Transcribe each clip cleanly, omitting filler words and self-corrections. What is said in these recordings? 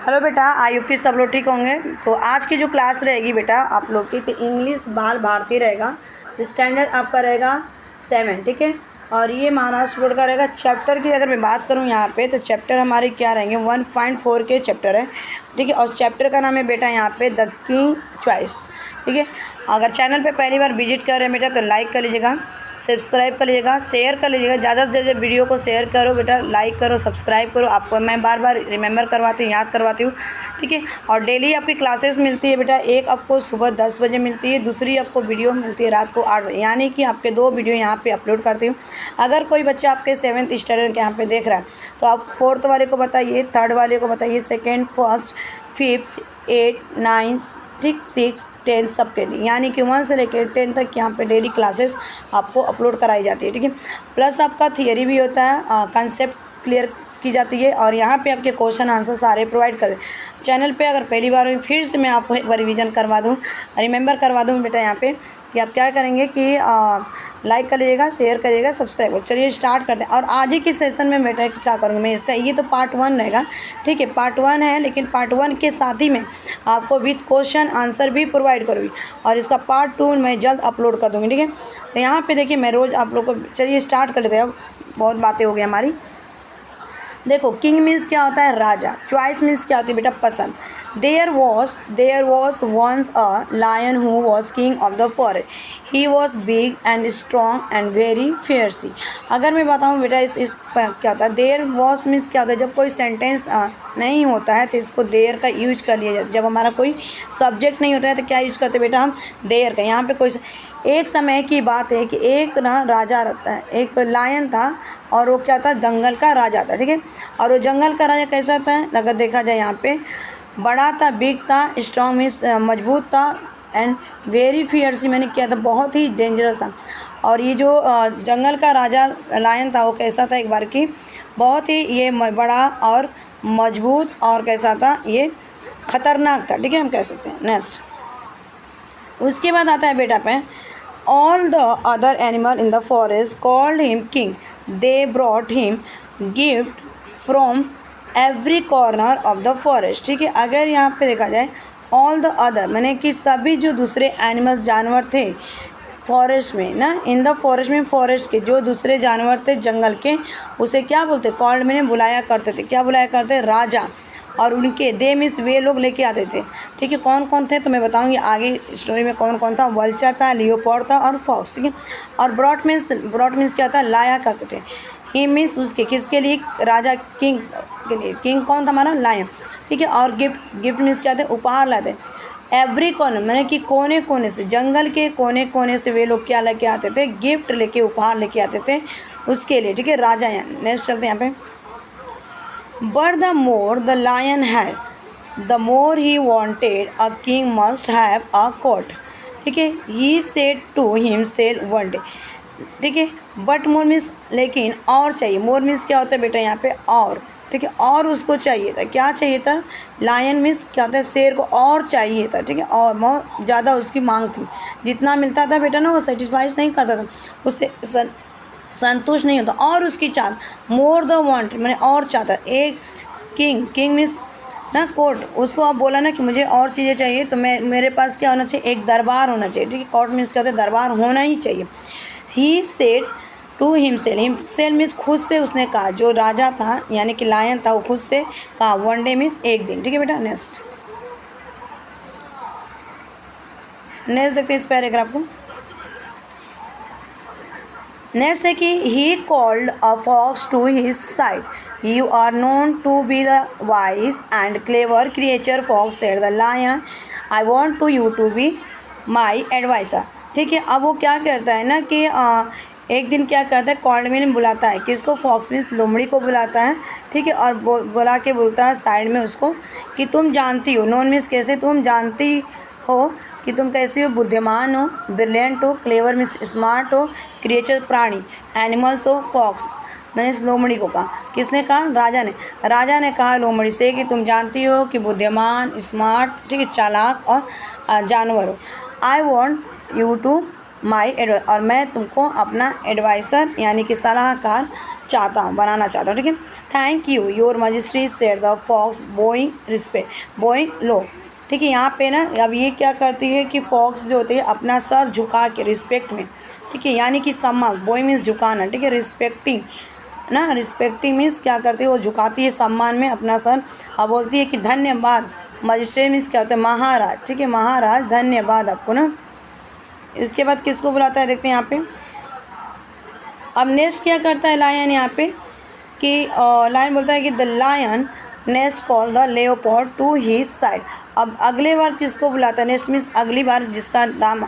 Hello बेटा, I hope कि सब लोग ठीक होंगे। तो आज की जो क्लास रहेगी बेटा आप लोग की, तो इंग्लिश बाल भारती रहेगा। स्टैंडर्ड आपका रहेगा 7, ठीक है। और ये महाराष्ट्र बोर्ड का रहेगा। चैप्टर की अगर मैं बात करूँ यहाँ पे, तो चैप्टर हमारे क्या रहेंगे, 1.4 के चैप्टर है, ठीक है। और चैप्टर का नाम है बेटा यहाँ पे द किंग चॉइस, ठीक है। अगर चैनल पे पहली बार विजिट कर रहे हैं बेटा, तो लाइक कर लीजिएगा, सब्सक्राइब कर लीजिएगा, शेयर कर लीजिएगा। ज़्यादा से ज़्यादा वीडियो को शेयर करो बेटा, लाइक करो, सब्सक्राइब करो। आपको मैं बार बार रिमेंबर करवाती हूँ, याद करवाती हूँ, ठीक है। और डेली आपकी क्लासेस मिलती है बेटा। एक आपको सुबह 10 बजे मिलती है, दूसरी आपको वीडियो मिलती है रात को 8 बजे, यानी कि आपके 2 वीडियो यहाँ पे अपलोड करती हूँ। अगर कोई बच्चा आपके 7th स्टैंडर्ड के यहाँ पे देख रहा है, तो आप 4th वाले को बताइए, 3rd वाले को बताइए, 2nd, 1st, 5th, 8, 9, ठीक, 6, 10 सबके लिए, यानी कि 1 से लेकर 10 तक यहाँ पे डेली क्लासेस आपको अपलोड कराई जाती है, ठीक है। प्लस आपका थियरी भी होता है, कंसेप्ट क्लियर की जाती है, और यहाँ पे आपके क्वेश्चन आंसर सारे प्रोवाइड कर। चैनल पे अगर पहली बार हुई, फिर से मैं आपको एक बार रिवीजन करवा दूँ, रिमेंबर करवा दूँ बेटा यहाँ पे कि आप क्या करेंगे कि लाइक कर लीजिएगा, शेयर करिएगा, सब्सक्राइब कर। चलिए स्टार्ट करते हैं। और आज ही की सेशन में बेटा क्या करूँगी मैं, इसका ये तो पार्ट 1 रहेगा, ठीक है। पार्ट 1 है, लेकिन पार्ट 1 के साथ ही में आपको विथ क्वेश्चन आंसर भी प्रोवाइड करूँगी, और इसका पार्ट 2 मैं जल्द अपलोड कर दूँगी, ठीक है। तो यहाँ पे देखिए मैं रोज़ आप लोग को, चलिए स्टार्ट कर लेते हैं। अब बहुत बातें हो गई हमारी। देखो, किंग मीन्स क्या होता है, राजा। चॉइस मीन्स क्या होती है बेटा, पसंद। There was once a lion who was king of the forest. He was big and strong and very fiercy. अगर मैं बताऊँ बेटा इस क्या होता है, देयर वॉज मीन्स क्या होता है, जब कोई सेंटेंस नहीं होता है तो इसको देयर का यूज कर लिया जाता है। जब हमारा कोई सब्जेक्ट नहीं होता है तो क्या यूज करते हैं बेटा हम, देयर का। यहाँ पे कोई एक समय की बात है कि एक ना राजा रहता है, एक लायन था, और वो क्या था, जंगल का राजा था, ठीक है। और वो जंगल का राजा कैसा था, अगर देखा जाए यहाँ पे, बड़ा था, बिग था, स्ट्रॉन्ग मीन्स मजबूत था, एंड वेरी फियर्सी मैंने किया था, बहुत ही डेंजरस था। और ये जो जंगल का राजा लायन था, वो कैसा था, एक बार की बहुत ही ये बड़ा और मजबूत, और कैसा था, ये खतरनाक था, ठीक है, हम कह सकते हैं। नेक्स्ट उसके बाद आता है बेटा पे, all the other animal in the forest called him king, they brought him gift from every corner of the forest, ठीक है। अगर यहाँ पे देखा जाए, ऑल द अदर मैंने कि सभी जो दूसरे एनिमल्स जानवर थे फॉरेस्ट में ना, इन द फॉरेस्ट में, फॉरेस्ट के जो दूसरे जानवर थे जंगल के, उसे क्या बोलते, कॉल्ड मैंने बुलाया करते थे, क्या बुलाया करते, राजा। और उनके दे मीन्स वे लोग लेके आते थे, ठीक है। कौन कौन थे तो मैं बताऊंगी आगे स्टोरी में कौन कौन था। वल्चर था, लियोपॉर्ड था, और फॉक्स, ठीक है। और ब्रॉट मीन्स क्या होता है, लाया करते थे। ही मीन्स उसके, किसके लिए, राजा, किंग के लिए। किंग कौन था हमारा, लायन, ठीक है। और गिफ्ट मीन्स क्या थे, उपहार लाते। एवरी कॉर्नर मैंने कि कोने कोने से, जंगल के कोने कोने से वे लोग क्या लेके आते थे, गिफ्ट लेके, उपहार लेके आते थे उसके लिए, ठीक है, राजा। यहाँ नेक्स्ट चलते हैं यहाँ पे। But the more the lion had, the more he wanted. A king must have a court, ठीक है। He said to himself one day, ठीक है। बट मोर मीन्स लेकिन, और चाहिए। मोर मीन्स क्या होता है बेटा यहाँ पे, और, ठीक है। और उसको चाहिए था, क्या चाहिए था, लायन मीन्स क्या होता है, शेर को और चाहिए था, ठीक है। और बहुत ज़्यादा उसकी मांग थी, जितना मिलता था बेटा ना वो सेटिस्फाइज नहीं करता था, उससे संतुष्ट नहीं होता, और उसकी चाह, मोर द वांट मैंने और चाहता। एक किंग मीन्स ना कोर्ट, उसको आप बोला ना कि मुझे और चीज़ें चाहिए, तो मेरे पास क्या होना चाहिए, एक दरबार होना चाहिए, ठीक है। कोर्ट मीन्स क्या होता है, दरबार होना ही चाहिए। He said to himself means खुद से उसने कहा, जो राजा था यानी कि लायन था, वो खुद से कहा। वन डे मीन्स एक दिन, ठीक है बेटा। नेक्स्ट देखते हैं इस पैराग्राफ को। नेक्स्ट है कि he called a fox to his side, you are known to be the wise and clever creature, fox said the lion, I want to you to be my adviser, ठीक है। अब वो क्या करता है ना कि एक दिन क्या करता है, कॉल्ड में बुलाता है, किसको, फॉक्स मीन्स लोमड़ी को बुलाता है, ठीक है। और बुला के बोलता है साइड में उसको कि तुम जानती हो, नोन मीन्स कैसे, तुम जानती हो कि तुम कैसी हो, बुद्धिमान हो, ब्रिलियंट हो, क्लेवर मीन्स स्मार्ट हो, क्रिएचर प्राणी, एनिमल्स हो, फॉक्स मैंने लोमड़ी को कहा। किसने कहा, राजा ने कहा लोमड़ी से कि तुम जानती हो कि बुद्धिमान, स्मार्ट, ठीक है, चालाक और जानवर हो। I want you to my advice, और मैं तुमको अपना एडवाइसर यानी कि सलाहकार बनाना चाहता हूँ, ठीक है। Thank you your majesty said the fox bowing respect bowing low. ठीक है, यहाँ पे ना अब ये क्या करती है कि फॉक्स जो होती है अपना सर झुका के रिस्पेक्ट में, ठीक है, यानी कि सम्मान, बोइंग मीन्स झुकाना, ठीक है, रिस्पेक्टिंग ना, रिस्पेक्टिंग मीन्स क्या करती है वो झुकाती है सम्मान में अपना सर और बोलती है कि धन्यवाद। मजिस्ट्रेट मीन्स क्या होता है महाराज, ठीक है, महाराज धन्यवाद आपको ना। इसके बाद किसको बुलाता है देखते हैं यहाँ पे। अब नेक्स्ट क्या करता है लायन यहाँ पे कि लायन बोलता है कि the lion next call the leopard to his side. अब अगले बार किसको बुलाता है, नेक्स्ट मीन्स अगली बार जिसका नाम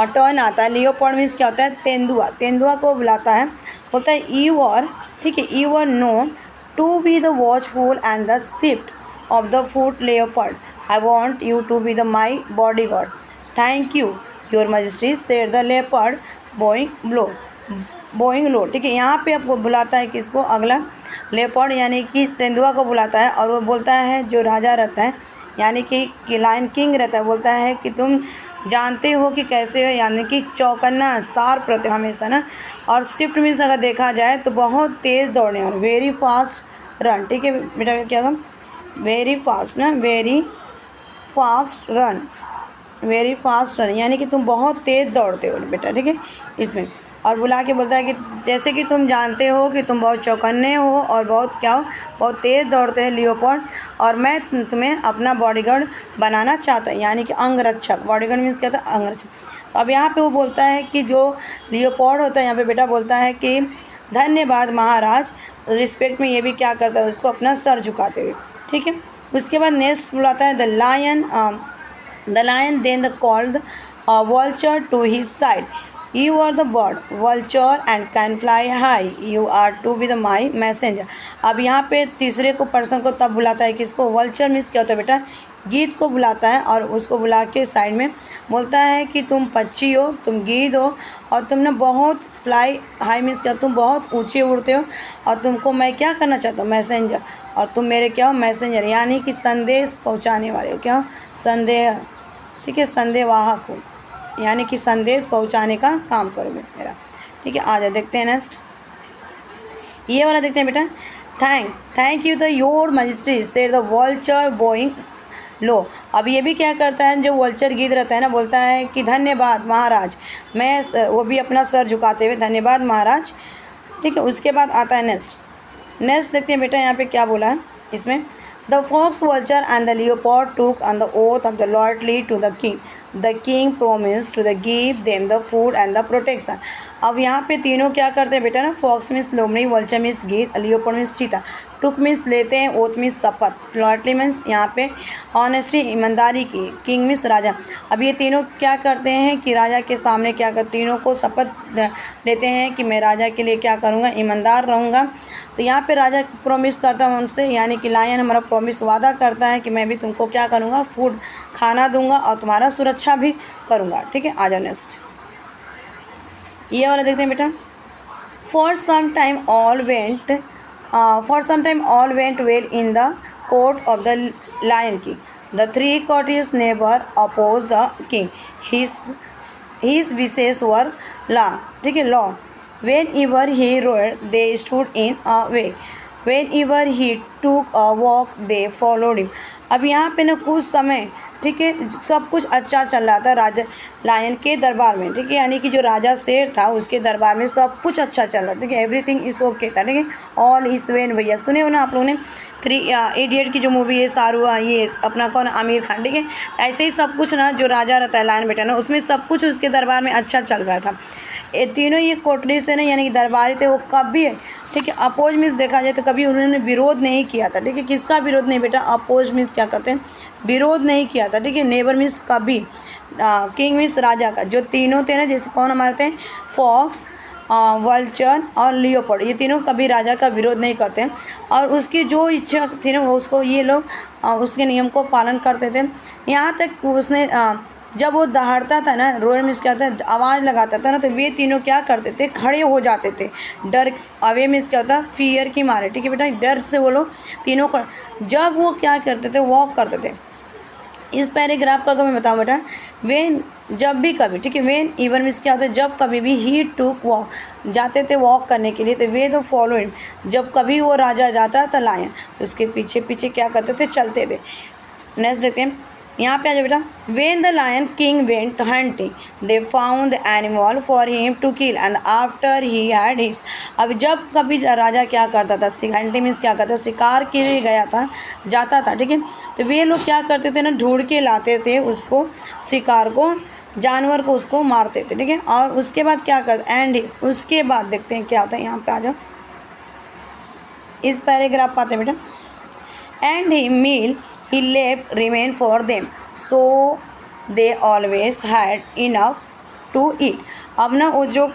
टर्न आता है। लेओपार्ड मीन्स क्या होता है तेंदुआ, तेंदुआ को बुलाता है, बोलता है यू आर, ठीक है, you are known to be the watchful and the swift of the foot leopard. I want you to be the my body guard. Thank you your majesty said the leopard bowing low, bowing low. ठीक है, यहाँ पे आपको बुलाता है किसको, अगला leopard यानी कि तेंदुआ को बुलाता है और वो बोलता है जो राजा रहता है यानी कि लायन किंग रहता है, बोलता है कि तुम जानते हो कि कैसे हो, यानी कि चौकन्ना शार्प रहते हो हमेशा ना। और शिफ्ट मीन्स अगर देखा जाए तो बहुत तेज़ दौड़ने और वेरी फास्ट रन। ठीक है बेटा, क्या होगा वेरी फास्ट ना, very fast run, very fast run यानी कि तुम बहुत तेज़ दौड़ते हो बेटा। ठीक है, इसमें और बुला के बोलता है कि जैसे कि तुम जानते हो कि तुम बहुत चौकन्ने हो और बहुत क्या हो, बहुत तेज़ दौड़ते हैं लियोपार्ड, और मैं तुम्हें अपना बॉडीगार्ड बनाना चाहता हूँ, यानी कि अंगरक्षक। बॉडीगार्ड मीन्स क्या था, अंगरक्षक। अब यहाँ पे वो बोलता है कि जो लियोपार्ड होता है यहाँ पे बेटा बोलता है कि धन्यवाद महाराज, रिस्पेक्ट में ये भी क्या करता है उसको अपना सर झुकाते हुए। ठीक है, उसके बाद नेक्स्ट बुलाता है the lion then the called vulture to his side. You are the bird, vulture and can fly high. You are to be the my messenger. अब यहाँ पे तीसरे को पर्सन को तब बुलाता है किसको, vulture मीन्स क्या होता है बेटा, गीत को बुलाता है और उसको बुला के साइड में बोलता है कि तुम पक्षी हो, तुम गीत हो और तुम ना बहुत फ्लाई हाई मीन्स क्या, तुम बहुत ऊँचे उड़ते हो और तुमको मैं क्या करना चाहता हूँ मैसेंजर, और तुम मेरे क्या हो मैसेंजर यानी कि संदेश पहुँचाने वाले हो, क्या संदेह, ठीक है, संदेहवाहक हो यानी कि संदेश पहुंचाने का काम करोगे मेरा। ठीक है, आ जाओ देखते हैं नेक्स्ट, ये वाला देखते हैं बेटा। Thank you the your majesty said the vulture bowing low. अब ये भी क्या करता है, जो वल्चर गीत रहता है ना, बोलता है कि धन्यवाद महाराज, मैं वो भी अपना सर झुकाते हुए धन्यवाद महाराज। ठीक है, उसके बाद आता है नेक्स्ट देखते हैं बेटा यहाँ पे क्या बोला है इसमें। The fox, vulture and the leopard took on the oath of the loyalty to the king. The king promised to give them the food and the protection. अब यहाँ पे तीनों क्या करते हैं बेटा ना, फॉक्स मीन्स लोमड़ी, वल्चर मीन्स गीत, लियोपार्ड मीन्स चीता, टुक मीन्स लेते हैं, ओथ मीन्स शपथ, लॉयल्टी मीन्स यहाँ पे ऑनेस्टी ईमानदारी की, किंग मीन्स राजा। अब ये तीनों क्या करते हैं कि राजा के सामने क्या कर, तीनों को शपथ लेते हैं कि मैं राजा के लिए क्या करूँगा, ईमानदार रहूँगा। तो यहाँ पे राजा प्रॉमिस करता है उनसे, यानी कि लायन हमारा प्रॉमिस वादा करता है कि मैं भी तुमको क्या करूँगा, फूड खाना दूंगा और तुम्हारा सुरक्षा भी करूँगा। ठीक है, आ जाओ नेक्स्ट, ये वाला देखते हैं बेटा। For some time all went well in the court of the lion king. The three courtiers never oppose the king, his wishes were law. ठीक है, law. Whenever he rode, they stood in a way. Whenever he took a walk, they followed him. अब यहाँ पे ना कुछ समय, ठीक है, सब कुछ अच्छा चल रहा था राजा लायन के दरबार में। ठीक है, यानी कि जो राजा शेर था उसके दरबार में सब कुछ अच्छा चल रहा था। ठीक है, एवरीथिंग इज ओके था। ठीक है, ऑल इज वेल। भैया सुने हो ना आप लोगों ने, 3 इडियट की जो मूवी है, ये अपना कौन, आमिर खान। ठीक है, ऐसे ही सब कुछ ना जो राजा रहता है लायन बेटा ना, उसमें सब कुछ उसके दरबार में अच्छा चल रहा था। ये तीनों ये कोटली से ना यानी कि दरबारी थे, वो कभी, ठीक है, अपोज मीन्स देखा जाए तो कभी उन्होंने विरोध नहीं किया था। ठीक है, किसका विरोध नहीं बेटा, अपोज मीन्स क्या करते हैं, विरोध नहीं किया था। ठीक है, नेबर मीन्स कभी, किंग मीन्स राजा का। जो तीनों थे ना, जैसे कौन हमारे थे, फॉक्स, वल्चर और लियोपार्ड, ये तीनों कभी राजा का विरोध नहीं करते और उसकी जो इच्छा थी ना वो उसको ये लोग उसके नियम को पालन करते थे। यहाँ तक उसने जब वो दहाड़ता था ना, रोयर मीन्स क्या होता है, आवाज़ लगाता था ना, तो वे तीनों क्या करते थे, खड़े हो जाते थे। डर, अवे मीन्स क्या होता है, फियर की मारे। ठीक है बेटा, डर से वो लोग तीनों जब वो क्या करते थे, वॉक करते थे, इस पैराग्राफ का अगर मैं बताऊँ बेटा, वेन जब भी कभी, ठीक है, वेन इवन मीन्स क्या होता है, जब कभी भी, ही टूक वॉक जाते थे वॉक करने के लिए, तो वे द फॉलोइंग जब कभी वो राजा जाता था लायन तो उसके पीछे पीछे क्या करते थे, चलते थे। नेक्स्ट देखते हैं, यहाँ पे आ जाओ बेटा, when the lion king went hunting they found the animal for him to kill and after he had his. अब जब कभी राजा क्या करता था, हंटिंग मीन्स क्या करता, शिकार के लिए गया था, जाता था, ठीक है, तो वे लोग क्या करते थे ना, ढूंढ के लाते थे उसको, शिकार को, जानवर को, उसको मारते थे, ठीक है। और उसके बाद क्या करते, एंड उसके बाद देखते हैं क्या होता है, यहाँ पे आ जाओ, इस पैराग्राफ पाते हैं बेटा, and he meal he left remain for them so they always had enough to eat। अब ना वो जो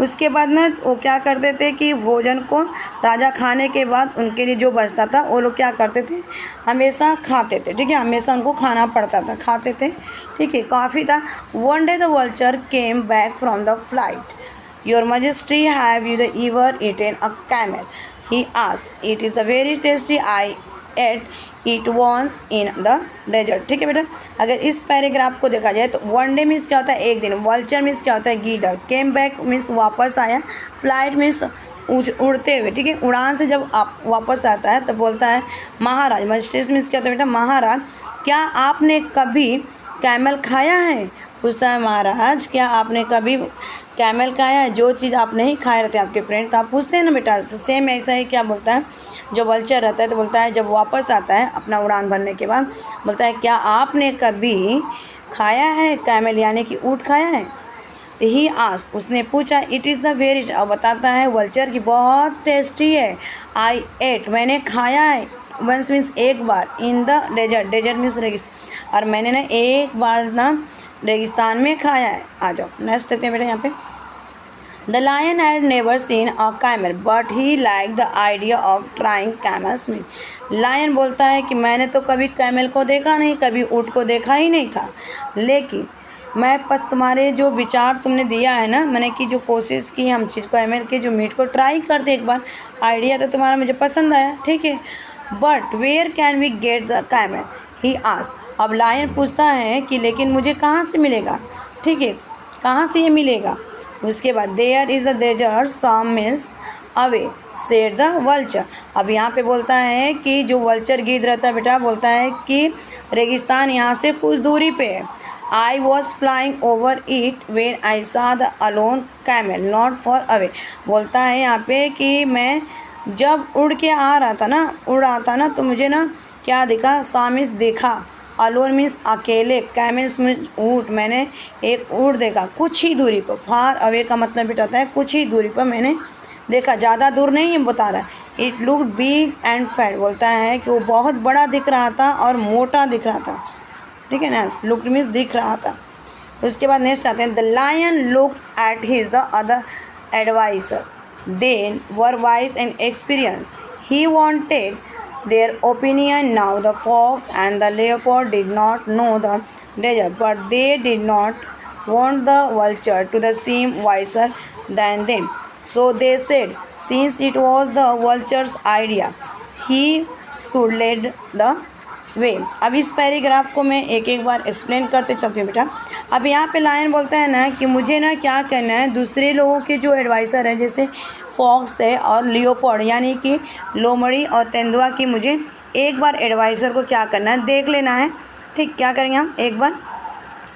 उसके बाद ना वो क्या करते थे कि भोजन को राजा खाने के बाद उनके लिए जो बचता था वो लोग क्या करते थे, हमेशा खाते थे, ठीक है, हमेशा उनको खाना पड़ता था, खाते थे, ठीक है, काफ़ी था। One day the vulture came back from the flight, your majesty have you the ever eaten a camel, he asked, it is the very tasty, I ate it once in the desert, ठीक है बेटा। अगर इस paragraph को देखा जाए तो one day means क्या होता है, एक दिन, वल्चर मीन्स क्या होता है, गीदड़, केम बैक मीन्स वापस आया, फ्लाइट मीन्स उड़ते हुए, ठीक है, उड़ान से जब आप वापस आता है तो बोलता है महाराज, मजिस्ट्रेट मीन्स क्या होता है बेटा, महाराज क्या आपने कभी कैमल खाया है, पूछता है महाराज क्या आपने कभी कैमल खाया है, जो चीज़ आप नहीं खाए रहते आपके फ्रेंड, तो आप पूछते हैं ना बेटा, तो सेम ऐसा ही क्या बोलता है, जो वल्चर रहता है तो बोलता है, जब वापस आता है अपना उड़ान भरने के बाद, बोलता है क्या आपने कभी खाया है कैमल, यानी कि ऊँट खाया है, ही आस्क्ड, उसने पूछा, इट इज़ द वेरी, और बताता है वल्चर की बहुत टेस्टी है, आई एट, मैंने खाया है, वंस मीन्स एक बार, in the desert, desert means रेगिस्तान, और मैंने ना एक बार ना रेगिस्तान में खाया है। आ जाओ नेक्स्ट देखते हैं बेटा, यहाँ पे the lion had never seen a camel but he like the idea of trying camel's meat. Lion बोलता है कि मैंने तो कभी कैमल को देखा नहीं, कभी ऊँट को देखा ही नहीं था, लेकिन मैं बस तुम्हारे जो विचार तुमने दिया है ना, मैंने की जो कोशिश की हम चीज़ को, कैमल के जो मीट को ट्राई करते एक बार, आइडिया तो तुम्हारा मुझे पसंद आया, ठीक है, but where can we get the camel, he asked. अब लायन पूछता है कि लेकिन मुझे कहाँ से मिलेगा, ठीक है, कहाँ से ये मिलेगा। उसके बाद there is the desert some miles away said the vulture. अब यहाँ पे बोलता है कि जो वल्चर गिद्ध रहता है बेटा, बोलता है कि रेगिस्तान यहाँ से कुछ दूरी पे है। I was flying over it when I saw the alone camel not far away. बोलता है यहाँ पे कि मैं जब उड़ के आ रहा था ना, उड़ रहा था ना, तो मुझे ना क्या दिखा, सामिस देखा, अलोन मीन्स अकेले, कैमल्स मीन्स ऊँट, मैंने एक ऊँट देखा कुछ ही दूरी पर, फार अवे का मतलब बेटा होता है कुछ ही दूरी पर मैंने देखा, ज़्यादा दूर नहीं है बता रहा है। It look big and fat, बोलता है कि वो बहुत बड़ा दिख रहा था और मोटा दिख रहा था, ठीक है ना, लुक मीन्स दिख रहा था। उसके बाद नेक्स्ट आते हैं, the lion look at his the other adviser, they were wise and experience, he wanted their opinion. Now the fox and the leopard did not know the desert, but they did not want the vulture to seem wiser than them. So they said, since it was the vulture's idea, he should lead the way. अब इस paragraph को मैं एक एक बार explain करते चलती हूँ बेटा। अब यहाँ पे लायन बोलता है ना कि मुझे ना क्या करना है, दूसरे लोगों के जो एडवाइज़र है जैसे फॉक्स है और लियोपर्ड यानी कि लोमड़ी और तेंदुआ की, मुझे एक बार एडवाइज़र को क्या करना है, देख लेना है, ठीक, क्या करेंगे हम एक बार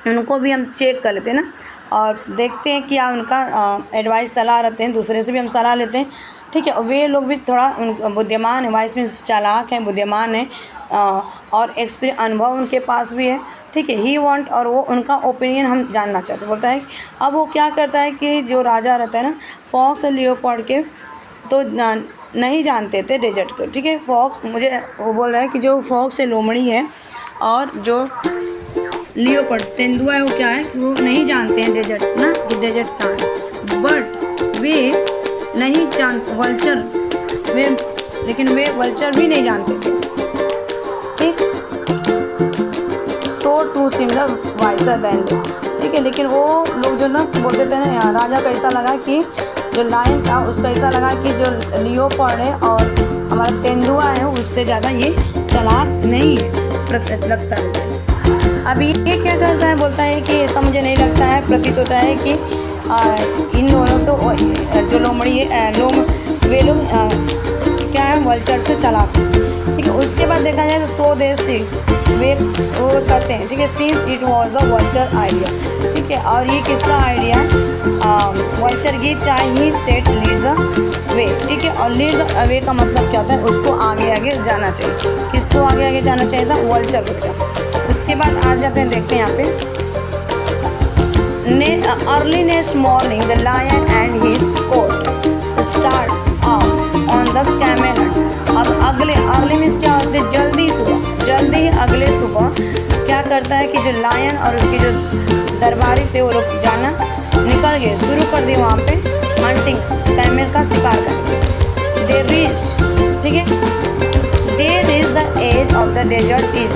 उनको भी हम चेक कर लेते हैं ना, और देखते हैं क्या उनका एडवाइस सलाह रहते हैं, दूसरे से भी हम सलाह लेते हैं, ठीक है, वे लोग भी थोड़ा बुद्धिमान है, वाइस में चालाक हैं, बुद्धिमान है, और एक्सपीरियंस अनुभव उनके पास भी है, ठीक है। ही वांट, और वो उनका ओपिनियन हम जानना चाहते, बोलता है। अब वो क्या करता है कि जो राजा रहता है ना, फॉक्स और लियोपर्ड के तो नहीं जानते थे डेजर्ट को, ठीक है। फॉक्स मुझे वो बोल रहा है कि जो फॉक्स है लोमड़ी है और जो लियोपर्ड तेंदुआ है वो क्या है कि वो नहीं जानते हैं डेजर्ट ना, कि डेजर्ट कहाँ है, बट वे नहीं जानते वल्चर, वे लेकिन वे वल्चर भी नहीं जानते थे, ठीक, सो टू सिम द वाइसर देन, ठीक है। लेकिन वो लोग जो ना बोलते थे ना, राजा को ऐसा लगा कि जो लायन था उसको ऐसा लगा कि जो लियोपर्ड है और हमारा तेंदुआ है उससे ज़्यादा ये चालाक नहीं है, लगता है। अब ये क्या करता है, बोलता है कि ऐसा मुझे नहीं लगता है, प्रतीत होता है कि इन दोनों से जो लोमड़ी वे लोग क्या है, वल्चर से चला, ठीक है। उसके बाद देखा जाए तो सो दे सी वे वो करते हैं, ठीक है। Scenes it was a vulture idea, ठीक है। और ये किसका आइडिया, वल्चर की ही सेट लीड द वे, ठीक है। और लीड द वे का मतलब क्या होता है, उसको आगे आगे जाना चाहिए। किसको आगे आगे जाना चाहिए था, वल्चर को। उसके बाद आ जाते हैं, देखते हैं यहाँ पे early next morning the lion and his court start on the camel. अब अगले अर्ली मीन्स क्या होते हैं, जल्दी सुबह, जल्दी अगले सुबह क्या करता है कि जो लायन और उसके जो दरबारी थे वो लोग जाना निकल गए, शुरू कर दिए वहाँ पे हंटिंग, कैमल का शिकार करके। दे रीच, ठीक है, they reach the edge of the desert is.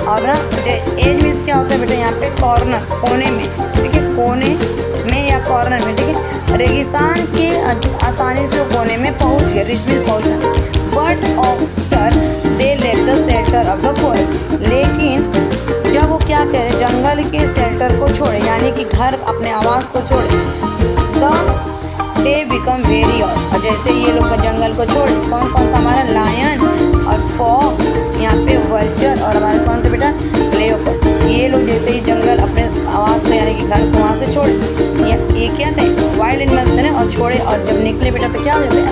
और ना एज मीन्स क्या होता है बेटा, यहाँ पे कॉर्नर, कोने में, ठीक है, कोने में या कॉर्नर में, ठीक है। रेगिस्तान के आसानी से कोने में पहुँच गए, रिच में पहुँचा। But after they left the shelter of the forest, लेकिन जब वो क्या कह रहे, जंगल के शेल्टर को छोड़े, यानी कि घर, अपने आवास को छोड़े, तो दे बिकम वेरी और जैसे ये लोग जंगल को छोड़े, कौन कौन था हमारा, लायन और फॉक्स, यहाँ पे वल्चर और हमारे कौन थे बेटा, लेओपार्ड। ये लोग जैसे ही जंगल अपने आवास में, यानी कि घर को वहाँ से छोड़े, ये क्या थे, वाइल्ड एनिमल्स थे ना, और छोड़े, और जब निकले बेटा तो क्या हो जाते हैं,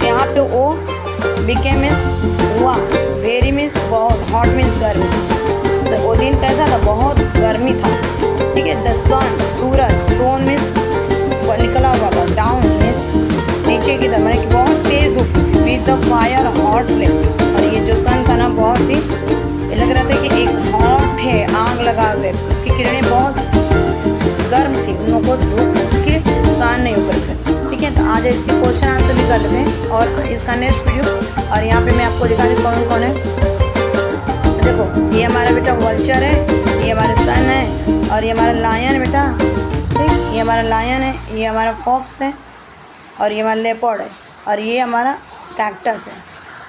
यहाँ पे वो बिकेम मीन्स हुआ, वेरी मीन्स बहुत, हॉट मीन्स गर्मी। तो वो दिन कैसा था, बहुत गर्मी था, ठीक है। The sun, Suraj, Son means निकला हुआ था, डाउन मीन्स नीचे की तरफ, मतलब बहुत तेज धूप, with the fire hot flame. और ये जो सन था ना, बहुत ही लग रहा था कि एक हॉट है, आग लगा हुए, उसकी किरणें बहुत गर्म थी, उन लोगों को धूप उसके सान नहीं ऊपर कर, ठीक है। तो आज इसके क्वेश्चन आंसर भी कर लेते हैं और इसका नेक्स्ट वीडियो। और यहाँ पे मैं आपको दिखा दूँ कौन कौन है। देखो ये हमारा बेटा वल्चर है, ये हमारा सन है, और ये हमारा लायन है बेटा, ठीक, ये हमारा लायन है, ये हमारा फॉक्स है, और ये हमारा लेपर्ड है, और ये हमारा कैक्टस है,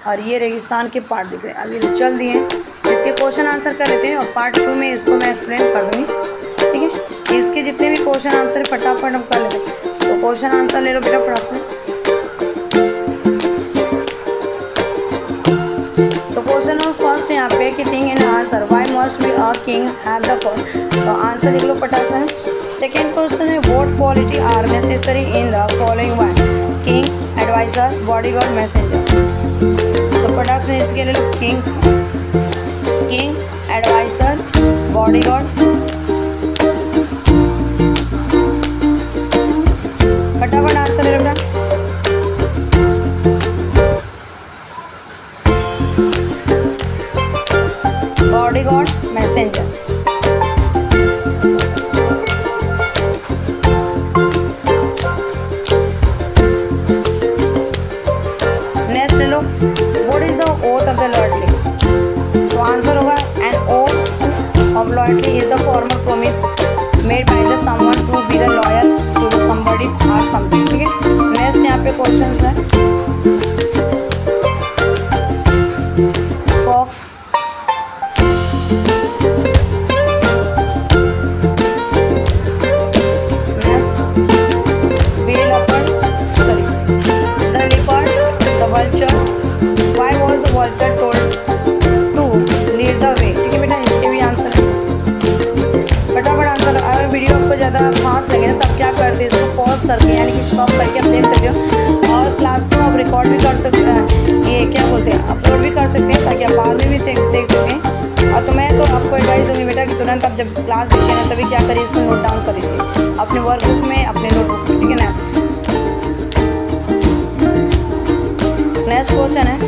और ये रेगिस्तान के पार्ट दिख रहे हैं। अभी तो चल दिए, इसके क्वेश्चन आंसर कर लेते हैं, और पार्ट 2 में इसको मैं एक्सप्लेन कर दूँगी, ठीक है। इसके जितने भी क्वेश्चन आंसर फटाफट हम कर लेते हैं। तो क्वेश्चन आंसर ले लो बेटा फटाफट से। तो क्वेश्चन नंबर फर्स्ट यहाँ पे कि think in answer, why must be a king have the court. तो आंसर लिख लो फटाफट से। सेकेंड क्वेश्चन है what quality are necessary in the following one, king, adviser, bodyguard, messenger. तो फटाफट से इसके ले लो, किंग, किंग, एडवाइजर, बॉडीगार्ड, फटाफट आंसर ले लो बेटा। Bodyguard, messenger. नेक्स्ट ले लो, what is the oath of the loyalty. तो आंसर होगा an oath of loyalty is the formal promise made by the someone to be the loyal to the somebody or something, ठीक है। Next यहाँ पे questions है, fox, vulture told to lead the way, ठीक है बेटा। इसके भी आंसर है, फटाफट आंसर। अगर वीडियो आपको ज़्यादा फास्ट लगे ना तो आप क्या करते हैं, इसको पॉज करके यानी कि स्टॉप करके आप देख सकते हो, और क्लास को आप रिकॉर्ड भी कर सकते हैं, ये क्या बोलते हैं, अपलोड भी कर सकते हैं, ताकि आप बाद में भी देख सकें। और तो मैं तो आपको एडवाइस दूँगी बेटा कि तुरंत आप जब क्लास देखिए ना तभी क्या करिए, इसको नोट डाउन कर लीजिए अपने वर्कबुक में, अपने नोटबुक में, ठीक है। नेक्स्ट क्वेश्चन है,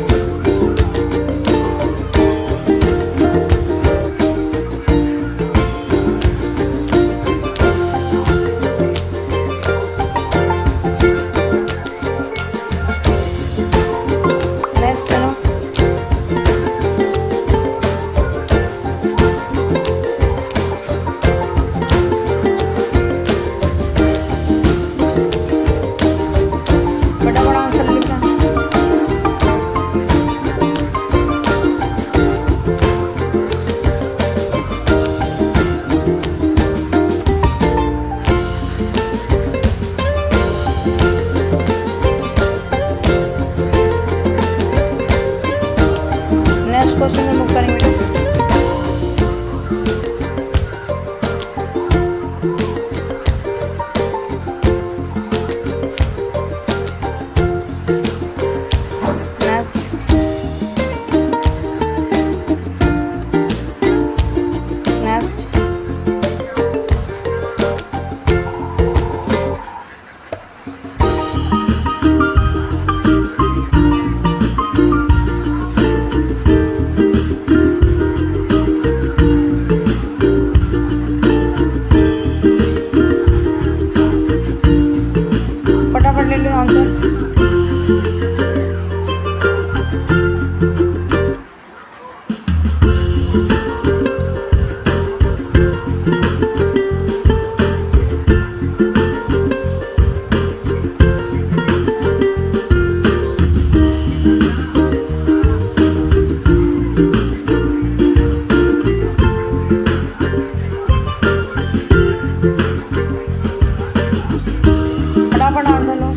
फटाफट answer low.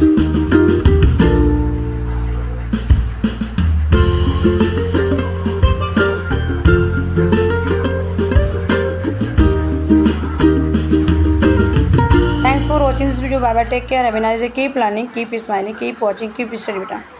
Thanks for watching this video. Bye bye. Take care. Have a nice day. Keep learning, keep smiling, keep watching, keep studying बेटा।